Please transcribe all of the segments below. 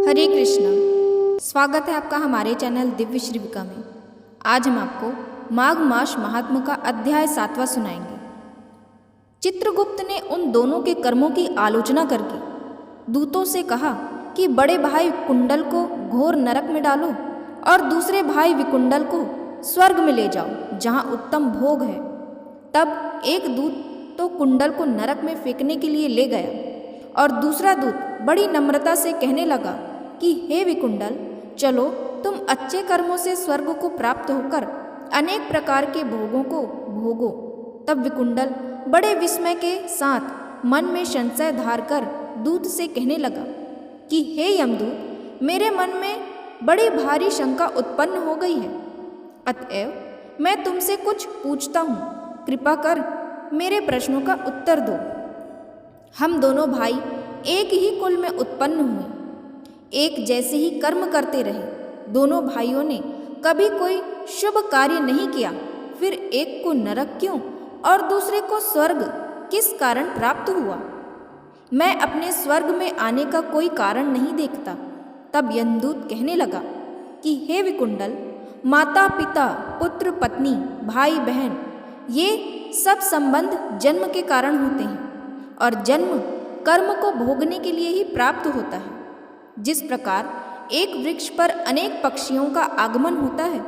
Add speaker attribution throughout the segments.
Speaker 1: हरे कृष्णा। स्वागत है आपका हमारे चैनल दिव्य श्रीविका में। आज हम आपको माघ मास महात्म्य का अध्याय 7वां सुनाएंगे। चित्रगुप्त ने उन दोनों के कर्मों की आलोचना करके दूतों से कहा कि बड़े भाई कुंडल को घोर नरक में डालो और दूसरे भाई विकुंडल को स्वर्ग में ले जाओ जहाँ उत्तम भोग है। तब एक दूत तो कुंडल को नरक में फेंकने के लिए ले गया और दूसरा दूत बड़ी नम्रता से कहने लगा कि हे विकुंडल, चलो तुम अच्छे कर्मों से स्वर्ग को प्राप्त होकर अनेक प्रकार के भोगों को भोगो। तब विकुंडल बड़े विस्मय के साथ मन में संशय धार कर दूत से कहने लगा कि हे यमदूत, मेरे मन में बड़ी भारी शंका उत्पन्न हो गई है, अतएव मैं तुमसे कुछ पूछता हूँ, कृपा कर मेरे प्रश्नों का उत्तर दो। हम दोनों भाई एक ही कुल में उत्पन्न हुए, एक जैसे ही कर्म करते रहे। दोनों भाइयों ने कभी कोई शुभ कार्य नहीं किया, फिर एक को नरक क्यों और दूसरे को स्वर्ग किस कारण प्राप्त हुआ? मैं अपने स्वर्ग में आने का कोई कारण नहीं देखता। तब यमदूत कहने लगा कि हे विकुंडल, माता पिता पुत्र पत्नी भाई बहन ये सब संबंध जन्म के कारण होते हैं और जन्म कर्म को भोगने के लिए ही प्राप्त होता है। जिस प्रकार एक वृक्ष पर अनेक पक्षियों का आगमन होता है,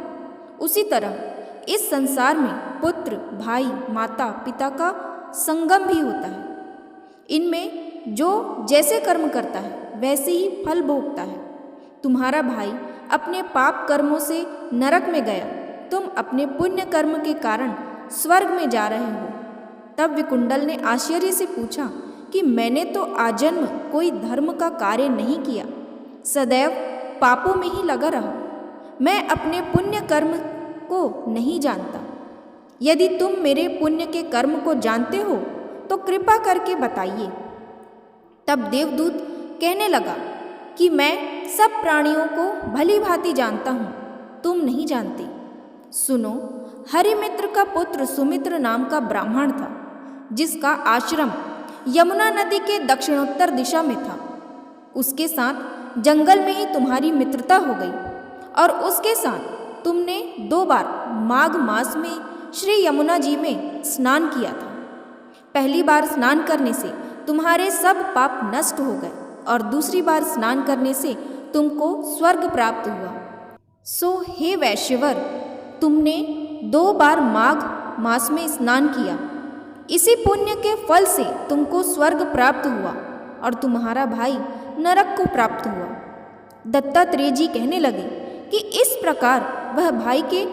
Speaker 1: उसी तरह इस संसार में पुत्र भाई माता पिता का संगम भी होता है। इनमें जो जैसे कर्म करता है वैसे ही फल भोगता है। तुम्हारा भाई अपने पाप कर्मों से नरक में गया, तुम अपने पुण्य कर्म के कारण स्वर्ग में जा रहे हो। तब विकुंडल ने आश्चर्य से पूछा कि मैंने तो आजन्म कोई धर्म का कार्य नहीं किया, सदैव पापों में ही लगा रहा। मैं अपने पुण्य कर्म को नहीं जानता। यदि तुम मेरे पुण्य के कर्म को जानते हो तो कृपा करके बताइए। तब देवदूत कहने लगा कि मैं सब प्राणियों को भली भांति जानता हूँ, तुम नहीं जानते। सुनो, हरिमित्र का पुत्र सुमित्र नाम का ब्राह्मण था, जिसका आश्रम यमुना नदी के दक्षिणोत्तर दिशा में था। उसके साथ जंगल में ही तुम्हारी मित्रता हो गई और उसके साथ तुमने 2 बार माघ मास में श्री यमुना जी में स्नान किया था। पहली बार स्नान करने से तुम्हारे सब पाप नष्ट हो गए और दूसरी बार स्नान करने से तुमको स्वर्ग प्राप्त हुआ। सो हे वैश्यवर, तुमने 2 बार माघ मास में स्नान किया, इसी पुण्य के फल से तुमको स्वर्ग प्राप्त हुआ और तुम्हारा भाई नरक को प्राप्त हुआ। दत्तात्रेय जी कहने लगे कि इस प्रकार वह भाई के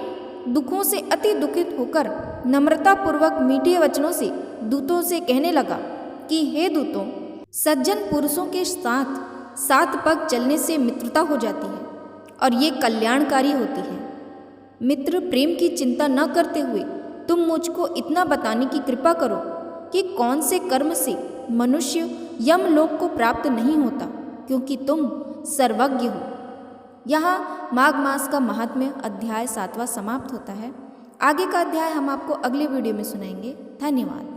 Speaker 1: दुखों से अति दुखित होकर नम्रतापूर्वक मीठे वचनों से दूतों से कहने लगा कि हे दूतों, सज्जन पुरुषों के साथ 7 पग चलने से मित्रता हो जाती है और ये कल्याणकारी होती है। मित्र प्रेम की चिंता न करते हुए तुम मुझको इतना बताने की कृपा करो कि कौन से कर्म से मनुष्य यमलोक को प्राप्त नहीं होता, क्योंकि तुम सर्वज्ञ हो। यहाँ माघ मास का महात्म्य अध्याय 7वां समाप्त होता है। आगे का अध्याय हम आपको अगले वीडियो में सुनाएंगे। धन्यवाद।